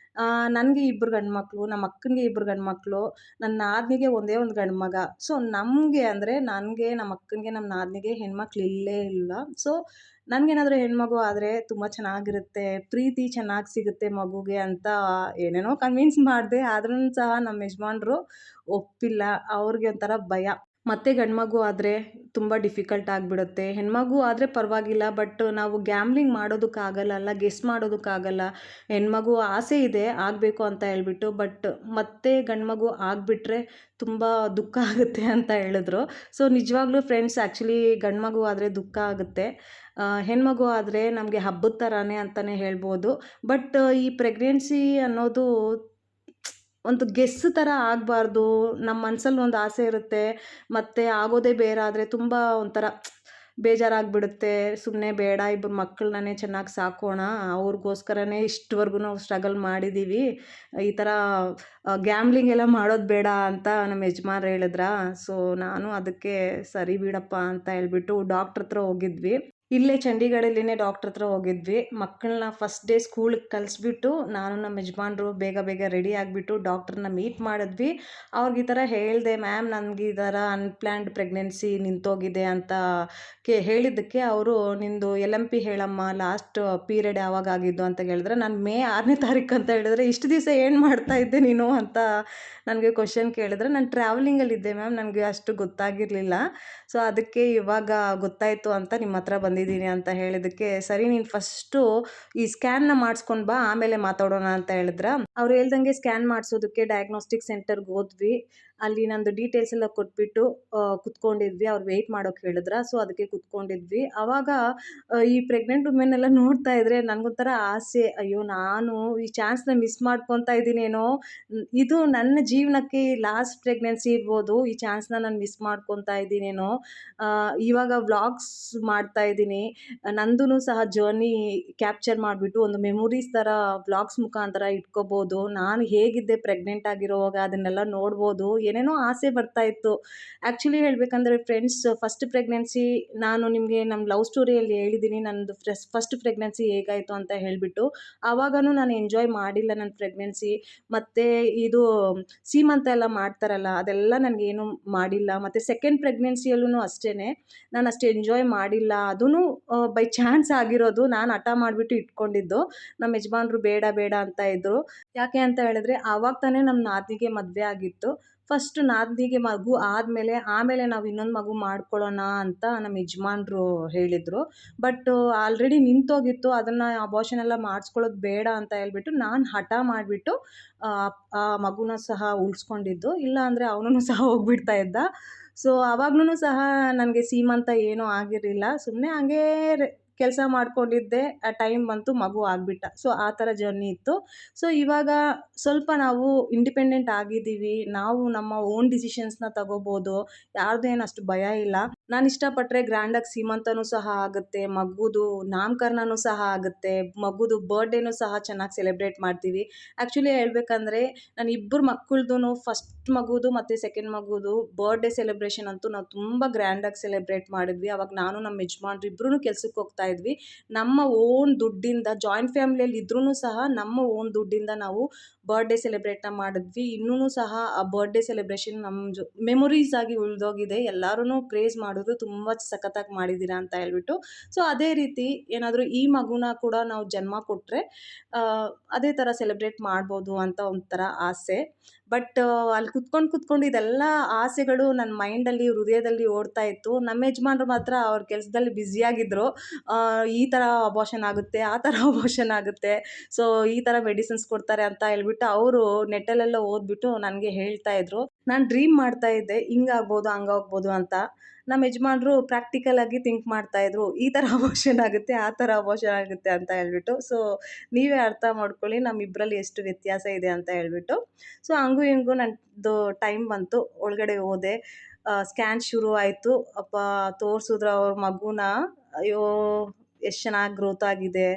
ನನಗೆ 2 ಗಂಡು ಮಕ್ಕಳು, ನಮ್ಮ ಅಕ್ಕನಿಗೆ 2 ಗಂಡು ಮಕ್ಕಳು, ನನ್ನ ನಾದಿನಿಗೆ ಒಂದೇ ಒಂದು ಗಂಡು ಮಗ. ಸೊ ನಮಗೆ ಅಂದರೆ ನನಗೆ, ನಮ್ಮ ಅಕ್ಕನಿಗೆ, ನಮ್ಮ ನಾದಿನಿಗೆ ಹೆಣ್ಮಕ್ಳು ಇಲ್ಲೇ ಇಲ್ಲ. ಸೊ ನನಗೇನಾದರೂ ಹೆಣ್ಮಗು ಆದರೆ ತುಂಬ ಚೆನ್ನಾಗಿರುತ್ತೆ, ಪ್ರೀತಿ ಚೆನ್ನಾಗಿ ಸಿಗುತ್ತೆ ಮಗುಗೆ ಅಂತ ಏನೇನೋ ಕನ್ವಿನ್ಸ್ ಮಾಡಿದೆ. ಆದ್ರೂ ಸಹ ನಮ್ಮ ಯಜಮಾನ್ರು ಒಪ್ಪಿಲ್ಲ. ಅವ್ರಿಗೆ ಒಂಥರ ಭಯ. ಮತ್ತೆ ಗಂಡ್ಮಗು ಆದರೆ ತುಂಬ ಡಿಫಿಕಲ್ಟ್ ಆಗಿಬಿಡುತ್ತೆ. ಹೆಣ್ಮಗು ಆದರೆ ಪರವಾಗಿಲ್ಲ, ಬಟ್ ನಾವು ಗ್ಯಾಮ್ಲಿಂಗ್ ಮಾಡೋದಕ್ಕಾಗಲ್ಲ, ಗೆಸ್ ಮಾಡೋದಕ್ಕಾಗಲ್ಲ. ಹೆಣ್ಮಗು ಆಸೆ ಇದೆ ಆಗಬೇಕು ಅಂತ ಹೇಳ್ಬಿಟ್ಟು, ಬಟ್ ಮತ್ತೆ ಗಂಡ್ಮಗು ಆಗಿಬಿಟ್ರೆ ತುಂಬ ದುಃಖ ಆಗುತ್ತೆ ಅಂತ ಹೇಳಿದ್ರು. ಸೊ ನಿಜವಾಗ್ಲೂ ಫ್ರೆಂಡ್ಸ್, ಆ್ಯಕ್ಚುಲಿ ಗಂಡ್ಮಗು ಆದರೆ ದುಃಖ ಆಗುತ್ತೆ, ಹೆಣ್ಮಗು ಆದರೆ ನಮಗೆ ಹಬ್ಬದ ಥರನೇ ಅಂತಲೇ ಹೇಳ್ಬೋದು. ಬಟ್ ಈ ಪ್ರೆಗ್ನೆನ್ಸಿ ಅನ್ನೋದು ಒಂದು ಗೆಸ್ ಥರ ಆಗಬಾರ್ದು. ನಮ್ಮ ಮನ್ಸಲ್ಲಿ ಒಂದು ಆಸೆ ಇರುತ್ತೆ, ಮತ್ತು ಆಗೋದೇ ಬೇರೆ ಆದರೆ ತುಂಬ ಒಂಥರ ಬೇಜಾರಾಗಿಬಿಡುತ್ತೆ. ಸುಮ್ಮನೆ ಬೇಡ, ಇಬ್ಬರು ಮಕ್ಕಳನ್ನೇ ಚೆನ್ನಾಗಿ ಸಾಕೋಣ, ಅವ್ರಿಗೋಸ್ಕರನೇ ಇಷ್ಟುವರೆಗೂ ನಾವು ಸ್ಟ್ರಗಲ್ ಮಾಡಿದ್ದೀವಿ, ಈ ಥರ ಗ್ಯಾಮ್ಲಿಂಗ್ ಎಲ್ಲ ಮಾಡೋದು ಬೇಡ ಅಂತ ನಮ್ಮ ಯಜಮಾನ್ರು ಹೇಳಿದ್ರಾ. ಸೊ ನಾನು ಅದಕ್ಕೆ ಸರಿ ಬಿಡಪ್ಪ ಅಂತ ಹೇಳ್ಬಿಟ್ಟು ಡಾಕ್ಟ್ರ್ ಹತ್ರ ಹೋಗಿದ್ವಿ. ಇಲ್ಲೇ ಚಂಡೀಗಢಲ್ಲಿನೇ ಡಾಕ್ಟ್ರ್ ಹತ್ರ ಹೋಗಿದ್ವಿ. ಮಕ್ಕಳನ್ನ ಫಸ್ಟ್ ಡೇ ಸ್ಕೂಲಿಗೆ ಕಳಿಸ್ಬಿಟ್ಟು ನಾನು ನಮ್ಮ ಯಜಮಾನ್ರು ಬೇಗ ಬೇಗ ರೆಡಿ ಆಗಿಬಿಟ್ಟು ಡಾಕ್ಟ್ರನ್ನ ಮೀಟ್ ಮಾಡಿದ್ವಿ. ಅವ್ರಿಗೆ ಈ ಥರ ಹೇಳಿದೆ, ಮ್ಯಾಮ್ ನನಗೆ ಈ ಥರ ಅನ್‌ಪ್ಲ್ಯಾನ್ಡ್ ಪ್ರೆಗ್ನೆನ್ಸಿ ನಿಂತೋಗಿದೆ ಅಂತ ಹೇಳಿದ್ದಕ್ಕೆ ಅವರು, ನಿಂದು LMP ಹೇಳಮ್ಮ, ಲಾಸ್ಟ್ ಪೀರಿಯಡ್ ಯಾವಾಗ ಆಗಿದ್ದು ಅಂತ ಕೇಳಿದ್ರೆ, ನಾನು ಮೇ 6ನೇ ತಾರೀಕು ಅಂತ ಹೇಳಿದ್ರೆ, ಇಷ್ಟು ದಿವಸ ಏನು ಮಾಡ್ತಾ ಇದ್ದೆ ನೀನು ಅಂತ ನನಗೆ ಕ್ವಶನ್ ಕೇಳಿದ್ರೆ, ನಾನು ಟ್ರಾವೆಲಿಂಗಲ್ಲಿದ್ದೆ ಮ್ಯಾಮ್, ನನಗೆ ಅಷ್ಟು ಗೊತ್ತಾಗಿರಲಿಲ್ಲ. ಸೊ ಅದಕ್ಕೆ ಇವಾಗ ಗೊತ್ತಾಯಿತು ಅಂತ ನಿಮ್ಮ ಹತ್ರ ಬಂದಿದ್ದೀನಿ ಅಂತ ಹೇಳಿದ್ದಕ್ಕೆ, ಸರಿ ನೀನು ಫಸ್ಟು ಈ ಸ್ಕ್ಯಾನ್ನ ಮಾಡಿಸ್ಕೊಂಡು ಬಾ, ಆಮೇಲೆ ಮಾತಾಡೋಣ ಅಂತ ಹೇಳಿದ್ರ. ಅವ್ರು ಹೇಳ್ದಂಗೆ ಸ್ಕ್ಯಾನ್ ಮಾಡಿಸೋದಕ್ಕೆ ಡಯಾಗ್ನೋಸ್ಟಿಕ್ ಸೆಂಟರ್ಗೆ ಹೋದ್ವಿ. ಅಲ್ಲಿ ನಂದು ಡೀಟೇಲ್ಸ್ ಎಲ್ಲ ಕೊಟ್ಬಿಟ್ಟು ಕುತ್ಕೊಂಡಿದ್ವಿ. ಅವ್ರು ವೆಯ್ಟ್ ಮಾಡೋಕೆ ಹೇಳಿದ್ರ. ಸೊ ಅದಕ್ಕೆ ಕುತ್ಕೊಂಡಿದ್ವಿ. ಆವಾಗ ಈ ಪ್ರೆಗ್ನೆಂಟ್ ವುಮೆನ್ ಎಲ್ಲ ನೋಡ್ತಾ ಇದ್ರೆ ನನಗೊಂಥರ ಆಸೆ, ಅಯ್ಯೋ ನಾನು ಈ ಚಾನ್ಸ್ನ ಮಿಸ್ ಮಾಡ್ಕೊತಾ ಇದ್ದೀನೇನೋ, ಇದು ನನ್ನ ಜೀವನಕ್ಕೆ ಲಾಸ್ಟ್ ಪ್ರೆಗ್ನೆನ್ಸಿ ಇರ್ಬೋದು, ಈ ಚಾನ್ಸ್ನ ನಾನು ಮಿಸ್ ಮಾಡ್ಕೊತಾ ಇದ್ದೀನೇನೋ. ಇವಾಗ ವ್ಲಾಗ್ಸ್ ಮಾಡ್ತಾ ಇದ್ದೀನಿ, ನಂದು ಸಹ ಜರ್ನಿ ಕ್ಯಾಪ್ಚರ್ ಮಾಡಿಬಿಟ್ಟು ಒಂದು ಮೆಮೊರೀಸ್ ಥರ ವ್ಲಾಗ್ಸ್ ಮುಖಾಂತರ ಇಟ್ಕೋಬೋದು. ನಾನು ಹೇಗಿದ್ದೆ ಪ್ರೆಗ್ನೆಂಟ್ ಆಗಿರೋವಾಗ ಅದನ್ನೆಲ್ಲ ನೋಡ್ಬೋದು. ಏನೇನೋ ಆಸೆ ಬರ್ತಾ ಇತ್ತು. ಆ್ಯಕ್ಚುಲಿ ಹೇಳಬೇಕಂದ್ರೆ ಫ್ರೆಂಡ್ಸ್, ಫಸ್ಟ್ ಪ್ರೆಗ್ನೆನ್ಸಿ ನಾನು ನಿಮಗೆ ನಮ್ಮ ಲವ್ ಸ್ಟೋರಿಯಲ್ಲಿ ಹೇಳಿದ್ದೀನಿ, ನನ್ನದು ಫಸ್ಟ್ ಪ್ರೆಗ್ನೆನ್ಸಿ ಹೇಗಾಯಿತು ಅಂತ ಹೇಳಿಬಿಟ್ಟು. ಆವಾಗನೂ ನಾನು ಎಂಜಾಯ್ ಮಾಡಿಲ್ಲ ನನ್ನ ಪ್ರೆಗ್ನೆನ್ಸಿ. ಮತ್ತು ಇದು ಸೀಮಂತ ಎಲ್ಲ ಮಾಡ್ತಾರಲ್ಲ, ಅದೆಲ್ಲ ನನಗೇನು ಮಾಡಿಲ್ಲ. ಮತ್ತು ಸೆಕೆಂಡ್ ಪ್ರೆಗ್ನೆನ್ಸಿಯಲ್ಲೂ ಅಷ್ಟೇ, ನಾನು ಅಷ್ಟು ಎಂಜಾಯ್ ಮಾಡಿಲ್ಲ. ಅದೂ ಬೈ ಚಾನ್ಸ್ ಆಗಿರೋದು. ನಾನು ಹಠ ಮಾಡಿಬಿಟ್ಟು ಇಟ್ಕೊಂಡಿದ್ದು. ನಮ್ಮ ಯಜಮಾನ್ರು ಬೇಡ ಬೇಡ ಅಂತ ಇದ್ದರು. ಯಾಕೆ ಅಂತ ಹೇಳಿದ್ರೆ, ಆವಾಗ ತಾನೇ ನಮ್ಮ ನಾದಿನಿಗೆ ಮದುವೆ ಆಗಿತ್ತು. ಫಸ್ಟ್ ನಾದಿನಿಗೆ ಮಗು ಆಮೇಲೆ ನಾವು ಇನ್ನೊಂದು ಮಗು ಮಾಡ್ಕೊಳ್ಳೋಣ ಅಂತ ನಮ್ಮ ಯಜಮಾನ್ರು ಹೇಳಿದರು. ಬಟ್ ಆಲ್ರೆಡಿ ನಿಂತೋಗಿತ್ತು, ಅದನ್ನು ಅಬೋರ್ಷನ್ ಎಲ್ಲ ಮಾಡಿಸ್ಕೊಳ್ಳೋದು ಬೇಡ ಅಂತ ಹೇಳ್ಬಿಟ್ಟು ನಾನು ಹಠ ಮಾಡಿಬಿಟ್ಟು ಆ ಮಗುನ ಸಹ ಉಳಿಸ್ಕೊಂಡಿದ್ದು. ಇಲ್ಲ ಅಂದರೆ ಅವನೂ ಸಹ ಹೋಗ್ಬಿಡ್ತಾ ಇದ್ದ. ಸೊ ಆವಾಗ್ಲೂ ಸಹ ನನಗೆ ಸೀಮಂತ ಏನೂ ಆಗಿರಲಿಲ್ಲ. ಸುಮ್ಮನೆ ಹಂಗೇ ಕೆಲಸ ಮಾಡ್ಕೊಂಡಿದ್ದೆ. ಆ ಟೈಮ್ ಬಂತು, ಮಗು ಆಗಿಬಿಟ್ಟ. ಸೊ ಆ ಥರ ಜರ್ನಿ ಇತ್ತು. ಸೊ ಇವಾಗ ಸ್ವಲ್ಪ ನಾವು ಇಂಡಿಪೆಂಡೆಂಟ್ ಆಗಿದ್ದೀವಿ. ನಾವು ನಮ್ಮ ಓನ್ ಡಿಸಿಷನ್ಸ್ನ ತಗೋಬೋದು. ಯಾರ್ದು ಏನು ಅಷ್ಟು ಭಯ ಇಲ್ಲ. ನಾನು ಇಷ್ಟಪಟ್ಟರೆ ಗ್ರ್ಯಾಂಡಾಗಿ ಸೀಮಂತನೂ ಸಹ ಆಗುತ್ತೆ, ಮಗುದು ನಾಮಕರಣನೂ ಸಹ ಆಗುತ್ತೆ, ಮಗುದು ಬರ್ಡೇನೂ ಸಹ ಚೆನ್ನಾಗಿ ಸೆಲೆಬ್ರೇಟ್ ಮಾಡ್ತೀವಿ. ಆ್ಯಕ್ಚುಲಿ ಹೇಳ್ಬೇಕಂದ್ರೆ ನಾನು ಇಬ್ಬರು ಮಕ್ಕಳದು, ಫಸ್ಟ್ ಮಗುದು ಮತ್ತು ಸೆಕೆಂಡ್ ಮಗುದು ಬರ್ಡೇ ಸೆಲೆಬ್ರೇಷನ್ ಅಂತೂ ನಾವು ತುಂಬ ಗ್ರ್ಯಾಂಡಾಗಿ ಸೆಲೆಬ್ರೇಟ್ ಮಾಡಿದ್ವಿ. ಅವಾಗ ನಾನು ನಮ್ಮ ಯಜಮಾನ್ರು ಇಬ್ಬರೂ ಕೆಲ್ಸಕ್ಕೆ ಹೋಗ್ತಾ ಇದ್ವಿ. ನಮ್ಮ ಓನ್ ದುಡ್ಡಿಂದ, ಜಾಯಿಂಟ್ ಫ್ಯಾಮಿಲಿಯಲ್ಲಿ ಇದ್ರೂ ಸಹ ನಮ್ಮ ಓನ್ ದುಡ್ಡಿಂದ ನಾವು ಬರ್ಡೇ ಸೆಲೆಬ್ರೇಟ್ನ ಮಾಡಿದ್ವಿ. ಇನ್ನೂ ಸಹ ಆ ಬರ್ಡೇ ಸೆಲೆಬ್ರೇಷನ್ ನಮ್ಮ ಮೆಮೊರೀಸ್ ಆಗಿ ಉಳಿದೋಗಿದೆ. ಎಲ್ಲರೂ ಪ್ರೇಸ್ ಮಾಡಿದ್ರು, ತುಂಬ ಸಖತ್ತಾಗಿ ಮಾಡಿದ್ದೀರಾ ಅಂತ ಹೇಳ್ಬಿಟ್ಟು. ಸೊ ಅದೇ ರೀತಿ ಏನಾದರೂ ಈ ಮಗುನ ಕೂಡ ನಾವು ಜನ್ಮ ಕೊಟ್ಟರೆ ಅದೇ ಥರ ಸೆಲೆಬ್ರೇಟ್ ಮಾಡ್ಬೋದು ಅಂತ ಒಂಥರ ಆಸೆ. ಬಟ್ ಅಲ್ಲಿ ಕುತ್ಕೊಂಡು ಇದೆಲ್ಲ ಆಸೆಗಳು ನನ್ನ ಮೈಂಡಲ್ಲಿ, ಹೃದಯದಲ್ಲಿ ಓಡ್ತಾ ಇತ್ತು. ನಮ್ಮ ಯಜಮಾನ್ರು ಮಾತ್ರ ಅವ್ರ ಕೆಲಸದಲ್ಲಿ ಬ್ಯುಸಿಯಾಗಿದ್ದರು. ಈ ಥರ ಅಬೋರ್ಷನ್ ಆಗುತ್ತೆ, ಆ ಥರ ಅಬೋರ್ಷನ್ ಆಗುತ್ತೆ, ಸೊ ಈ ಥರ ಮೆಡಿಸಿನ್ಸ್ ಕೊಡ್ತಾರೆ ಅಂತ ಹೇಳ್ಬಿಟ್ಟು ಅವರು ನೆಟ್ಟಲ್ಲೆಲ್ಲ ಓದ್ಬಿಟ್ಟು ನನಗೆ ಹೇಳ್ತಾ ಇದ್ರು. ನಾನು ಡ್ರೀಮ್ ಮಾಡ್ತಾ ಇದ್ದೆ, ಹಿಂಗಾಗ್ಬೋದು ಹಂಗಾಗ್ಬೋದು ಅಂತ. ನಮ್ಮ ಯಜಮಾನ್ರು ಪ್ರಾಕ್ಟಿಕಲ್ ಆಗಿ ಥಿಂಕ್ ಮಾಡ್ತಾಯಿದ್ರು, ಈ ಥರ ಅಬೋರ್ಷನ್ ಆಗುತ್ತೆ, ಆ ಥರ ಅಬೋರ್ಷನ್ ಆಗುತ್ತೆ ಅಂತ ಹೇಳ್ಬಿಟ್ಟು. ಸೊ ನೀವೇ ಅರ್ಥ ಮಾಡ್ಕೊಳ್ಳಿ ನಮ್ಮಿಬ್ಬರಲ್ಲಿ ಎಷ್ಟು ವ್ಯತ್ಯಾಸ ಇದೆ ಅಂತ ಹೇಳ್ಬಿಟ್ಟು. ಸೊ ಹಂಗೂ ಹಿಂಗೂ ನನ್ನದು ಟೈಮ್ ಬಂತು, ಒಳಗಡೆ ಹೋದೆ. ಸ್ಕ್ಯಾನ್ ಶುರು ಆಯಿತು. ಅಪ್ಪ ತೋರಿಸಿದ್ರು ಅವ್ರ ಮಗುನ. ಅಯ್ಯೋ! ಎಷ್ಟು ಚೆನ್ನಾಗಿ ಗ್ರೋತ್ ಆಗಿದೆ.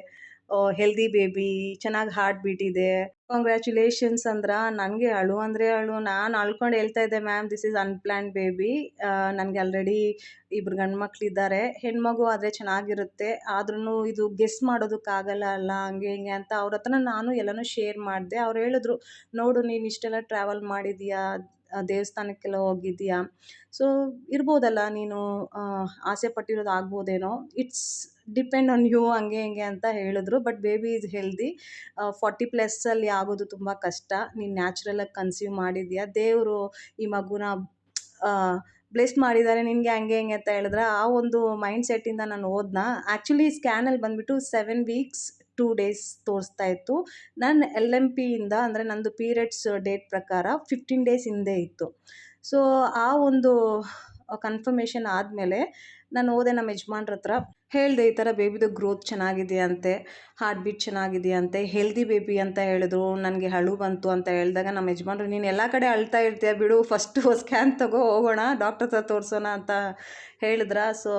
ಹೆಲ್ದಿ ಬೇಬಿ, ಚೆನ್ನಾಗಿ ಹಾರ್ಟ್ ಬೀಟ್ ಇದೆ. ಕಾಂಗ್ರ್ಯಾಚುಲೇಷನ್ಸ್ ಅಂದ್ರ. ನನಗೆ ಅಳು ಅಂದರೆ ಅಳು. ನಾನು ಅಳ್ಕೊಂಡು ಹೇಳ್ತಾ ಇದ್ದೆ, ma'am this is unplanned baby. ನನಗೆ ಆಲ್ರೆಡಿ ಇಬ್ರು ಗಂಡು ಮಕ್ಕಳಿದ್ದಾರೆ. ಹೆಣ್ಮಗು ಆದರೆ ಚೆನ್ನಾಗಿರುತ್ತೆ. ಆದ್ರೂ ಇದು ಗೆಸ್ ಮಾಡೋದಕ್ಕಾಗಲ್ಲ ಅಲ್ಲ, ಹಂಗೆ ಹಿಂಗೆ ಅಂತ ಅವ್ರ ಹತ್ರ ನಾನು ಎಲ್ಲನೂ ಶೇರ್ ಮಾಡಿದೆ. ಅವ್ರು ಹೇಳಿದ್ರು, ನೋಡು ನೀನು ಇಷ್ಟೆಲ್ಲ ಟ್ರಾವೆಲ್ ಮಾಡಿದೀಯಾ, ದೇವಸ್ಥಾನಕ್ಕೆಲ್ಲ ಹೋಗಿದ್ದೀಯಾ, ಸೊ ಇರ್ಬೋದಲ್ಲ ನೀನು ಆಸೆ ಪಟ್ಟಿರೋದು ಆಗ್ಬೋದೇನೋ, ಇಟ್ಸ್ ಡಿಪೆಂಡ್ ಆನ್ ಯು, ಹಂಗೆ ಹಿಂಗೆ ಅಂತ ಹೇಳಿದ್ರು. But baby is healthy. 40+ ಆಗೋದು ತುಂಬ ಕಷ್ಟ. ನೀನು ನ್ಯಾಚುರಲಾಗಿ ಕನ್ಸೀವ್ ಮಾಡಿದ್ಯಾ, ದೇವರು ಈ ಮಗುನ ಬ್ಲೆಸ್ ಮಾಡಿದ್ದಾರೆ ನಿನಗೆ, ಹಂಗೆ ಹಿಂಗೆ ಅಂತ ಹೇಳಿದ್ರೆ ಆ ಒಂದು ಮೈಂಡ್ ಸೆಟ್ಟಿಂದ ನಾನು ಹೋದ್ನ. ಆ್ಯಕ್ಚುಲಿ ಸ್ಕ್ಯಾನಲ್ಲಿ ಬಂದುಬಿಟ್ಟು 7 ವೀಕ್ಸ್ 2 ಡೇಸ್ ತೋರಿಸ್ತಾ ಇತ್ತು. ನಾನು LMPಯಿಂದ ಅಂದರೆ ನಂದು ಪೀರಿಯಡ್ಸ್ ಡೇಟ್ ಪ್ರಕಾರ 15 ಡೇಸ್ ಹಿಂದೆ ಇತ್ತು. ಸೊ ಆ ಒಂದು ಕನ್ಫರ್ಮೇಷನ್ ಆದಮೇಲೆ ನಾನು ಹೋದೆ ನಮ್ಮ ಯಜಮಾನ್ರ ಹತ್ರ, ಹೇಳಿದೆ ಈ ಥರ ಬೇಬಿದು ಗ್ರೋತ್ ಚೆನ್ನಾಗಿದೆಯಂತೆ, ಹಾರ್ಟ್ ಬೀಟ್ ಚೆನ್ನಾಗಿದೆಯಂತೆ, ಹೆಲ್ದಿ ಬೇಬಿ ಅಂತ ಹೇಳಿದ್ರು. ನನಗೆ ಅಳು ಬಂತು ಅಂತ ಹೇಳಿದಾಗ ನಮ್ಮ ಯಜಮಾನ್ರು, ನೀನು ಎಲ್ಲ ಕಡೆ ಅಳ್ತಾ ಇರ್ತೀಯ ಬಿಡು, ಫಸ್ಟು ಸ್ಕ್ಯಾನ್ ತಗೋ, ಹೋಗೋಣ ಡಾಕ್ಟ್ರ್ ಹತ್ರ ತೋರಿಸೋಣ ಅಂತ ಹೇಳಿದ್ರ. ಸೊ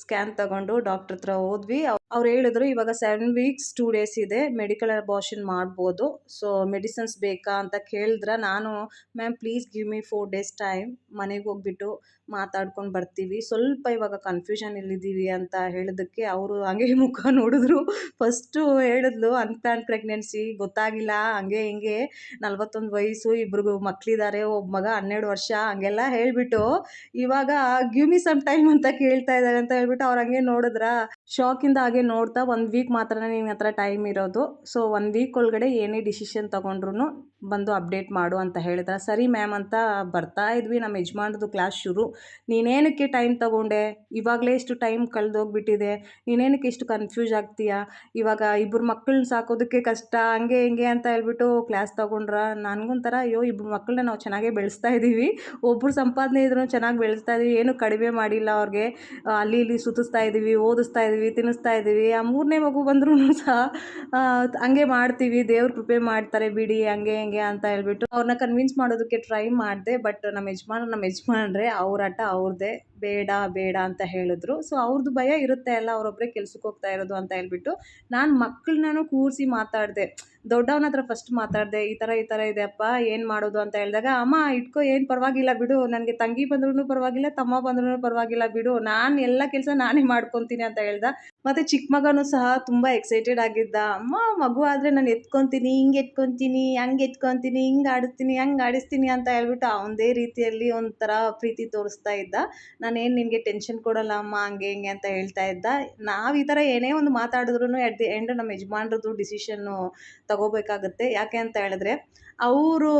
ಸ್ಕ್ಯಾನ್ ತಗೊಂಡು ಡಾಕ್ಟ್ರ್ ಹತ್ರ ಹೋದ್ವಿ. ಅವ್ರು ಹೇಳಿದ್ರು, ಇವಾಗ 7 ವೀಕ್ಸ್ 2 ಡೇಸ್ ಇದೆ, ಮೆಡಿಕಲ್ ಅಬಾರ್ಷನ್ ಮಾಡ್ಬೋದು, ಸೊ ಮೆಡಿಸಿನ್ಸ್ ಬೇಕಾ ಅಂತ ಕೇಳಿದ್ರ. ನಾನು, ma'am please give me 4 days time, ಮನೆಗೆ ಹೋಗ್ಬಿಟ್ಟು ಮಾತಾಡ್ಕೊಂಡು ಬರ್ತೀವಿ, ಸ್ವಲ್ಪ ಇವಾಗ ಕನ್ಫ್ಯೂಷನ್ ಇಲ್ಲಿದ್ದೀವಿ ಅಂತ ಹೇಳಿದ್ದಕ್ಕೆ ಅವರು ಹಂಗೆ ಮುಖ ನೋಡಿದ್ರು. ಫಸ್ಟು ಹೇಳಿದ್ಲು ಅನ್‌ಪ್ಲ್ಯಾನ್ ಪ್ರೆಗ್ನೆನ್ಸಿ, ಗೊತ್ತಾಗಿಲ್ಲ, ಹಂಗೆ ಹಿಂಗೆ, 41 ವಯಸ್ಸು, ಇಬ್ರಿಗೂ ಮಕ್ಕಳಿದ್ದಾರೆ, ಒಬ್ಬ ಮಗ 12 ವರ್ಷ, ಹಂಗೆಲ್ಲ ಹೇಳಿಬಿಟ್ಟು ಇವಾಗ ಗಿವ್ ಮಿ ಸಮ್ ಟೈಮ್ ಅಂತ ಕೇಳ್ತಾ ಇದ್ದಾರೆ ಅಂತ ಹೇಳ್ಬಿಟ್ಟು ಅವ್ರು ಹಂಗೆ ನೋಡಿದ್ರ. ಶಾಕಿಂದ ಹಾಗೆ ನೋಡ್ತಾ, 1 ವೀಕ್ ಮಾತ್ರ ನಿನ್ನ ಹತ್ರ ಟೈಮ್ ಇರೋದು, ಸೊ 1 ವೀಕ್ ಒಳಗಡೆ ಏನೇ ಡಿಸಿಷನ್ ತೊಗೊಂಡ್ರು ಬಂದು ಅಪ್ಡೇಟ್ ಮಾಡು ಅಂತ ಹೇಳಿದ್ರ. ಸರಿ ಮ್ಯಾಮ್ ಅಂತ ಬರ್ತಾ ಇದ್ವಿ. ನಮ್ಮ ಯಜಮಾನ್ರದ್ದು ಕ್ಲಾಸ್ ಶುರು. ನೀನೇನಕ್ಕೆ ಟೈಮ್ ತೊಗೊಂಡೆ, ಇವಾಗಲೇ ಇಷ್ಟು ಟೈಮ್ ಕಳೆದೋಗ್ಬಿಟ್ಟಿದೆ, ನೀನೇನಕ್ಕೆ ಇಷ್ಟು ಕನ್ಫ್ಯೂಸ್ ಆಗ್ತೀಯಾ, ಇವಾಗ ಇಬ್ಬರು ಮಕ್ಕಳನ್ನ ಸಾಕೋದಕ್ಕೆ ಕಷ್ಟ, ಹಂಗೆ ಹಿಂಗೆ ಅಂತ ಹೇಳ್ಬಿಟ್ಟು ಕ್ಲಾಸ್ ತೊಗೊಂಡ್ರ. ನನಗೊಂಥರ, ಅಯ್ಯೋ ಇಬ್ಬರು ಮಕ್ಕಳನ್ನ ನಾವು ಚೆನ್ನಾಗೇ ಬೆಳೆಸ್ತಾ ಇದ್ದೀವಿ, ಒಬ್ಬರು ಸಂಪಾದನೆ ಇದ್ರೂ ಚೆನ್ನಾಗಿ ಬೆಳೆಸ್ತಾ ಇದ್ದೀವಿ, ಏನೂ ಕಡಿಮೆ ಮಾಡಿಲ್ಲ ಅವ್ರಿಗೆ, ಅಲ್ಲಿ ಇಲ್ಲಿ ಸುತ್ತಿಸ್ತಾ ಇದ್ದೀವಿ, ಓದಿಸ್ತಾ ಇದ್ದೀವಿ, ತಿನ್ನಿಸ್ತಾ ಇದ್ದೀವಿ. ಆ 3ನೇ ಮಗು ಬಂದ್ರೂ ಸಹ ಹಂಗೆ ಮಾಡ್ತೀವಿ, ದೇವ್ರ ಕೃಪೆ ಮಾಡ್ತಾರೆ ಬಿಡಿ, ಹಂಗೆ ಹಿಂಗೆ ಅಂತ ಹೇಳ್ಬಿಟ್ಟು ಅವ್ರನ್ನ ಕನ್ವಿನ್ಸ್ ಮಾಡೋದಕ್ಕೆ ಟ್ರೈ ಮಾಡಿದೆ. ಬಟ್ ನಮ್ಮ ಯಜಮಾನ್ರೆ ಅವ್ರ ಆಟ ಅವ್ರದ್ದೇ, ಬೇಡ ಬೇಡ ಅಂತ ಹೇಳಿದ್ರು. ಸೊ ಅವ್ರದ್ದು ಭಯ ಇರುತ್ತೆ ಅಲ್ಲ, ಅವರೊಬ್ಬರೇ ಕೆಲ್ಸಕ್ಕೆ ಹೋಗ್ತಾ ಇರೋದು ಅಂತ ಹೇಳ್ಬಿಟ್ಟು ನಾನು ಮಕ್ಕಳನ್ನೂ ಕೂರಿಸಿ ಮಾತಾಡಿದೆ. ದೊಡ್ಡವನ ಹತ್ರ ಫಸ್ಟ್ ಮಾತಾಡಿದೆ, ಈ ಥರ ಇದೆ ಅಪ್ಪ, ಏನು ಮಾಡೋದು ಅಂತ ಹೇಳಿದಾಗ, ಅಮ್ಮ ಇಟ್ಕೋ, ಏನು ಪರವಾಗಿಲ್ಲ ಬಿಡು, ನನಗೆ ತಂಗಿ ಬಂದ್ರೂ ಪರವಾಗಿಲ್ಲ, ತಮ್ಮ ಬಂದ್ರೂ ಪರವಾಗಿಲ್ಲ ಬಿಡು, ನಾನು ಎಲ್ಲ ಕೆಲಸ ನಾನೇ ಮಾಡ್ಕೊತೀನಿ ಅಂತ ಹೇಳ್ದ. ಮತ್ತು ಚಿಕ್ಕ ಮಗನೂ ಸಹ ತುಂಬ ಎಕ್ಸೈಟೆಡ್ ಆಗಿದ್ದ, ಅಮ್ಮ ಮಗು ಆದರೆ ನಾನು ಎತ್ಕೊತೀನಿ, ಹಿಂಗೆ ಎತ್ಕೊತೀನಿ, ಹಂಗೆ ಎತ್ಕೊತೀನಿ, ಹಿಂಗೆ ಆಡಿಸ್ತೀನಿ, ಹಂಗೆ ಆಡಿಸ್ತೀನಿ ಅಂತ ಹೇಳ್ಬಿಟ್ಟು ಅವನದೇ ರೀತಿಯಲ್ಲಿ ಒಂಥರ ಪ್ರೀತಿ ತೋರಿಸ್ತಾ ಇದ್ದ. ನಾನೇನು ನಿನಗೆ ಟೆನ್ಷನ್ ಕೊಡಲ್ಲ ಅಮ್ಮ, ಹಂಗೆ ಹಿಂಗೆ ಅಂತ ಹೇಳ್ತಾ ಇದ್ದ. ನಾವು ಈ ಥರ ಏನೇ ಒಂದು ಮಾತಾಡಿದ್ರು ಎಟ್ ದಿ ಎಂಡ್ ನಮ್ಮ ಯಜಮಾನ್ರದ್ದು ಡಿಸಿಷನ್ನು ತಗೋಬೇಕಾಗುತ್ತೆ. ಯಾಕೆ ಅಂತ ಹೇಳಿದ್ರೆ, ಅವರು